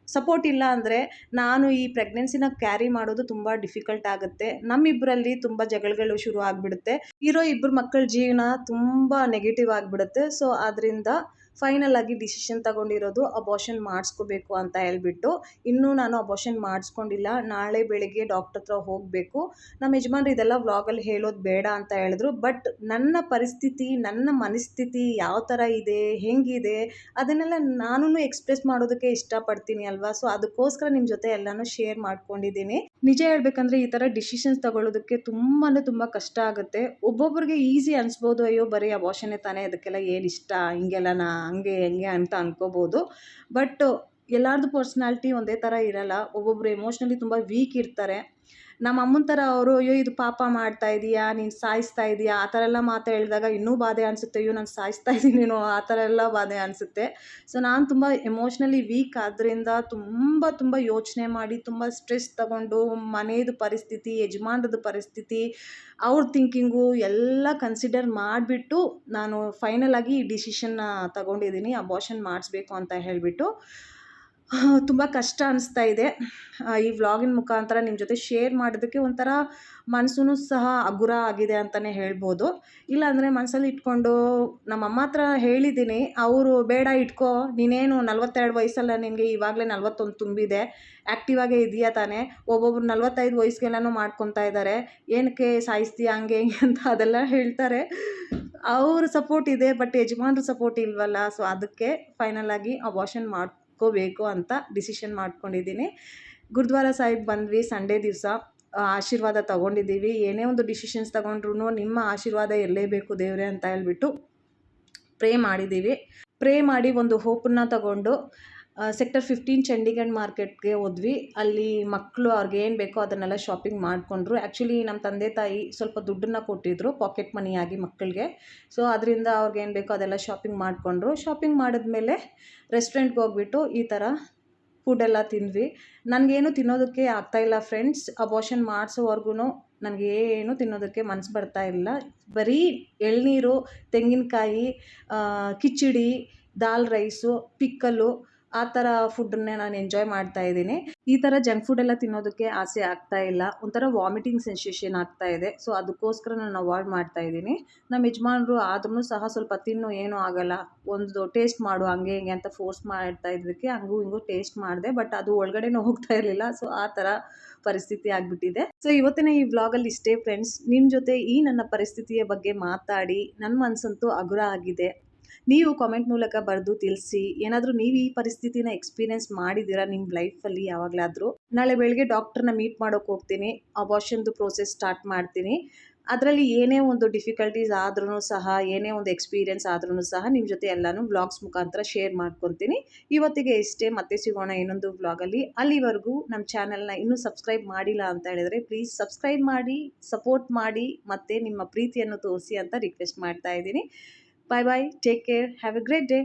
ಸಪೋರ್ಟ್ ಇಲ್ಲ ಅಂದರೆ ನಾನು ಈ ಪ್ರೆಗ್ನೆನ್ಸಿನ ಕ್ಯಾರಿ ಮಾಡೋದು ತುಂಬ ಡಿಫಿಕಲ್ಟ್ ಆಗುತ್ತೆ. ನಮ್ಮಿಬ್ಬರಲ್ಲಿ ತುಂಬ ಜಗಳಗಳು ಶುರು ಆಗಿಬಿಡುತ್ತೆ. ಇರೋ ಇಬ್ಬರು ಮಕ್ಕಳ ಜೀವನ ತುಂಬ ನೆಗೆಟಿವ್ ಆಗಿಬಿಡುತ್ತೆ. ಸೊ ಆದ್ದರಿಂದ ಫೈನಲ್ ಆಗಿ ಡಿಸಿಷನ್ ತಗೊಂಡಿರೋದು ಅಬಾರ್ಷನ್ ಮಾಡಿಸ್ಕೋಬೇಕು ಅಂತ ಹೇಳ್ಬಿಟ್ಟು. ಇನ್ನೂ ನಾನು ಅಬಾರ್ಷನ್ ಮಾಡಿಸ್ಕೊಂಡಿಲ್ಲ, ನಾಳೆ ಬೆಳಿಗ್ಗೆ ಡಾಕ್ಟ್ರ್ ಹತ್ರ ಹೋಗಬೇಕು. ನಮ್ಮ ಯಜಮಾನ್ರು ಇದೆಲ್ಲ ವ್ಲಾಗಲ್ಲಿ ಹೇಳೋದು ಬೇಡ ಅಂತ ಹೇಳಿದ್ರು. ಬಟ್ ನನ್ನ ಪರಿಸ್ಥಿತಿ, ನನ್ನ ಮನಸ್ಥಿತಿ ಯಾವ ಥರ ಇದೆ, ಹೆಂಗಿದೆ, ಅದನ್ನೆಲ್ಲ ನಾನು ಎಕ್ಸ್ಪ್ರೆಸ್ ಮಾಡೋದಕ್ಕೆ ಇಷ್ಟಪಡ್ತೀನಿ ಅಲ್ವಾ. ಸೊ ಅದಕ್ಕೋಸ್ಕರ ನಿಮ್ಮ ಜೊತೆ ಎಲ್ಲನೂ ಶೇರ್ ಮಾಡ್ಕೊಂಡಿದ್ದೀನಿ. ನಿಜ ಹೇಳ್ಬೇಕಂದ್ರೆ ಈ ಥರ ಡಿಸಿಷನ್ಸ್ ತಗೊಳ್ಳೋದಕ್ಕೆ ತುಂಬ ಕಷ್ಟ ಆಗುತ್ತೆ. ಒಬ್ಬೊಬ್ರಿಗೆ ಈಸಿ ಅನಿಸ್ಬೋದು, ಅಯ್ಯೋ ಬರೀ ಅಬಾರ್ಷನ್ನೇ ತಾನೇ, ಅದಕ್ಕೆಲ್ಲ ಏನು ಇಷ್ಟ, ಹಿಂಗೆಲ್ಲನಾ, ಹಂಗೆ ಹೆಂಗೆ ಅಂತ ಅನ್ಕೋಬೋದು. ಬಟ್ ಎಲ್ಲರದ್ದು ಪರ್ಸ್ನಾಲಿಟಿ ಒಂದೇ ಥರ ಇರಲ್ಲ. ಒಬ್ಬೊಬ್ರು ಎಮೋಷ್ನಲಿ ತುಂಬ ವೀಕ್ ಇರ್ತಾರೆ. ನಮ್ಮ ಅಮ್ಮನ ಥರ ಅವರು, ಅಯ್ಯೋ ಇದು ಪಾಪ ಮಾಡ್ತಾ ಇದೀಯಾ, ನೀನು ಸಾಯಿಸ್ತಾ ಇದೀಯಾ, ಆ ಥರ ಎಲ್ಲ ಮಾತು ಹೇಳಿದಾಗ ಇನ್ನೂ ಬಾಧೆ ಅನಿಸುತ್ತೆ, ಅಯ್ಯೋ ನಾನು ಸಾಯಿಸ್ತಾ ಇದ್ದೀನೇನೋ ಆ ಥರ ಎಲ್ಲ ಬಾಧೆ ಅನಿಸುತ್ತೆ. ಸೊ ನಾನು ತುಂಬ ಎಮೋಷ್ನಲಿ ವೀಕ್ ಆದ್ದರಿಂದ ತುಂಬ ಯೋಚನೆ ಮಾಡಿ, ತುಂಬ ಸ್ಟ್ರೆಸ್ ತಗೊಂಡು, ಮನೆಯದು ಪರಿಸ್ಥಿತಿ, ಯಜಮಾನ್ರದ್ದು ಪರಿಸ್ಥಿತಿ, ಅವ್ರ ಥಿಂಕಿಂಗು ಎಲ್ಲ ಕನ್ಸಿಡರ್ ಮಾಡಿಬಿಟ್ಟು ನಾನು ಫೈನಲ್ ಆಗಿ ಈ ಡಿಸಿಷನ್ನ ತಗೊಂಡಿದ್ದೀನಿ, ಅಬಾರ್ಷನ್ ಮಾಡಿಸ್ಬೇಕು ಅಂತ ಹೇಳಿಬಿಟ್ಟು. ತುಂಬ ಕಷ್ಟ ಅನಿಸ್ತಾ ಇದೆ. ಈ ವ್ಲಾಗಿನ ಮುಖಾಂತರ ನಿಮ್ಮ ಜೊತೆ ಶೇರ್ ಮಾಡೋದಕ್ಕೆ ಒಂಥರ ಮನಸ್ಸೂ ಸಹ ಹಗುರ ಆಗಿದೆ ಅಂತಲೇ ಹೇಳ್ಬೋದು. ಇಲ್ಲಾಂದರೆ ಮನಸ್ಸಲ್ಲಿ ಇಟ್ಕೊಂಡು ನಮ್ಮಮ್ಮ ಹತ್ರ ಹೇಳಿದ್ದೀನಿ, ಅವರು ಬೇಡ ಇಟ್ಕೋ, ನೀನೇನು 42 ವಯಸ್ಸಲ್ಲ ನಿನಗೆ, ಇವಾಗಲೇ 41 ತುಂಬಿದೆ, ಆ್ಯಕ್ಟಿವ್ ಆಗೇ ಇದೆಯಾ ತಾನೇ, ಒಬ್ಬೊಬ್ರು 45 ವಯಸ್ಸಿಗೆಲ್ಲನೂ ಮಾಡ್ಕೊತಾ ಇದ್ದಾರೆ, ಏನಕ್ಕೆ ಸಾಯಿಸ್ತೀಯ ಹಂಗೆ ಹಿಂಗೆ ಅಂತ ಅದೆಲ್ಲ ಹೇಳ್ತಾರೆ. ಅವ್ರ ಸಪೋರ್ಟ್ ಇದೆ, ಬಟ್ ಯಜಮಾನ್ರ ಸಪೋರ್ಟ್ ಇಲ್ವಲ್ಲ. ಸೊ ಅದಕ್ಕೆ ಫೈನಲ್ ಆಗಿ ಅಬಾರ್ಷನ್ ಮಾಡ್ಕೋಬೇಕು ಅಂತ ಡಿಸಿಷನ್ ಮಾಡ್ಕೊಂಡಿದ್ದೀನಿ. ಗುರುದ್ವಾರ ಸಾಹಿಬ್ ಬಂದ್ವಿ ಸಂಡೇ ದಿವಸ. ಆಶೀರ್ವಾದ ತೊಗೊಂಡಿದ್ದೀವಿ. ಏನೇ ಒಂದು ಡಿಸಿಷನ್ಸ್ ತೊಗೊಂಡ್ರು ನಿಮ್ಮ ಆಶೀರ್ವಾದ ಇರಲೇಬೇಕು ದೇವರೇ ಅಂತ ಹೇಳ್ಬಿಟ್ಟು ಪ್ರೇ ಮಾಡಿದ್ದೀವಿ. ಪ್ರೇ ಮಾಡಿ ಒಂದು ಹೋಪನ್ನ ತಗೊಂಡು ಸೆಕ್ಟರ್ 15 ಚಂಡೀಗಢ ಮಾರ್ಕೆಟ್ಗೆ ಹೋದ್ವಿ. ಅಲ್ಲಿ ಮಕ್ಕಳು ಅವ್ರಿಗೆ ಏನು ಬೇಕೋ ಅದನ್ನೆಲ್ಲ ಶಾಪಿಂಗ್ ಮಾಡಿಕೊಂಡ್ರು. ಆ್ಯಕ್ಚುಲಿ ನಮ್ಮ ತಂದೆ ತಾಯಿ ಸ್ವಲ್ಪ ದುಡ್ಡನ್ನು ಕೊಟ್ಟಿದ್ದರು ಪಾಕೆಟ್ ಮನಿಯಾಗಿ ಮಕ್ಕಳಿಗೆ. ಸೊ ಅದರಿಂದ ಅವ್ರಿಗೆ ಏನು ಬೇಕೋ ಅದೆಲ್ಲ ಶಾಪಿಂಗ್ ಮಾಡಿಕೊಂಡ್ರು. ಶಾಪಿಂಗ್ ಮಾಡಿದ್ಮೇಲೆ ರೆಸ್ಟೋರೆಂಟ್ಗೆ ಹೋಗ್ಬಿಟ್ಟು ಈ ಥರ ಫುಡ್ಡೆಲ್ಲ ತಿಂದ್ವಿ. ನನಗೇನು ತಿನ್ನೋದಕ್ಕೆ ಆಗ್ತಾಯಿಲ್ಲ ಫ್ರೆಂಡ್ಸ್. ಅಬೋಷನ್ ಮಾಡಿಸೋವರೆಗೂ ನನಗೇನು ತಿನ್ನೋದಕ್ಕೆ ಮನಸ್ಸು ಬರ್ತಾ ಇಲ್ಲ. ಬರೀ ಎಳನೀರು, ತೆಂಗಿನಕಾಯಿ, ಕಿಚಡಿ, ದಾಲ್ ರೈಸು, ಪಿಕ್ಕಲು ಆ ಥರ ಫುಡ್ಡನ್ನೇ ನಾನು ಎಂಜಾಯ್ ಮಾಡ್ತಾಯಿದ್ದೀನಿ. ಈ ಥರ ಜಂಕ್ ಫುಡ್ಡೆಲ್ಲ ತಿನ್ನೋದಕ್ಕೆ ಆಸೆ ಆಗ್ತಾ ಇಲ್ಲ. ಒಂಥರ ವಾಮಿಟಿಂಗ್ ಸೆನ್ಸೇಷನ್ ಆಗ್ತಾ ಇದೆ. ಸೊ ಅದಕ್ಕೋಸ್ಕರ ನಾನು ಅವಾಯ್ಡ್ ಮಾಡ್ತಾಯಿದ್ದೀನಿ. ನಮ್ಮ ಯಜಮಾನ್ರು ಆದ್ರೂ ಸಹ ಸ್ವಲ್ಪ ತಿನ್ನು ಏನೂ ಆಗಲ್ಲ, ಒಂದು ಟೇಸ್ಟ್ ಮಾಡು ಹಂಗೆ ಹಿಂಗೆ ಅಂತ ಫೋರ್ಸ್ ಮಾಡ್ತಾ ಇದ್ದಕ್ಕೆ ಹಂಗೂ ಹಿಂಗೂ ಟೇಸ್ಟ್ ಮಾಡಿದೆ. ಬಟ್ ಅದು ಒಳಗಡೆನೂ ಹೋಗ್ತಾ ಇರಲಿಲ್ಲ. ಸೊ ಆ ಥರ ಪರಿಸ್ಥಿತಿ ಆಗಿಬಿಟ್ಟಿದೆ. ಸೊ ಇವತ್ತಿನ ಈ ವ್ಲಾಗಲ್ಲಿ ಇಷ್ಟೇ ಫ್ರೆಂಡ್ಸ್. ನಿಮ್ಮ ಜೊತೆ ಈ ನನ್ನ ಪರಿಸ್ಥಿತಿಯ ಬಗ್ಗೆ ಮಾತಾಡಿ ನನ್ನ ಮನಸ್ಸಂತೂ ಹಗುರ ಆಗಿದೆ. ನೀವು ಕಾಮೆಂಟ್ ಮೂಲಕ ಬರೆದು ತಿಳಿಸಿ. ಏನಾದರೂ ನೀವು ಈ ಪರಿಸ್ಥಿತಿನ ಎಕ್ಸ್ಪೀರಿಯೆನ್ಸ್ ಮಾಡಿದ್ದೀರಾ ನಿಮ್ಮ ಲೈಫಲ್ಲಿ ಯಾವಾಗಲಾದರೂ? ನಾಳೆ ಬೆಳಗ್ಗೆ ಡಾಕ್ಟ್ರನ್ನ ಮೀಟ್ ಮಾಡೋಕ್ಕೆ ಹೋಗ್ತೀನಿ. ಅಬೋಷನ್ದು ಪ್ರೋಸೆಸ್ ಸ್ಟಾರ್ಟ್ ಮಾಡ್ತೀನಿ. ಅದರಲ್ಲಿ ಏನೇ ಒಂದು ಡಿಫಿಕಲ್ಟೀಸ್ ಆದ್ರೂ ಸಹ, ಏನೇ ಒಂದು ಎಕ್ಸ್ಪೀರಿಯೆನ್ಸ್ ಆದ್ರೂ ಸಹ ನಿಮ್ಮ ಜೊತೆ ಎಲ್ಲನೂ ವ್ಲಾಗ್ಸ್ ಮುಖಾಂತರ ಶೇರ್ ಮಾಡ್ಕೊತೀನಿ. ಇವತ್ತಿಗೆ ಇಷ್ಟೇ. ಮತ್ತೆ ಸಿಗೋಣ ಇನ್ನೊಂದು ವ್ಲಾಗಲ್ಲಿ. ಅಲ್ಲಿವರೆಗೂ ನಮ್ಮ ಚಾನಲ್ನ ಇನ್ನೂ ಸಬ್ಸ್ಕ್ರೈಬ್ ಮಾಡಿಲ್ಲ ಅಂತ ಹೇಳಿದರೆ ಪ್ಲೀಸ್ ಸಬ್ಸ್ಕ್ರೈಬ್ ಮಾಡಿ, ಸಪೋರ್ಟ್ ಮಾಡಿ, ಮತ್ತು ನಿಮ್ಮ ಪ್ರೀತಿಯನ್ನು ತೋರಿಸಿ ಅಂತ ರಿಕ್ವೆಸ್ಟ್ ಮಾಡ್ತಾ ಇದ್ದೀನಿ. Bye bye. Take care. Have a great day.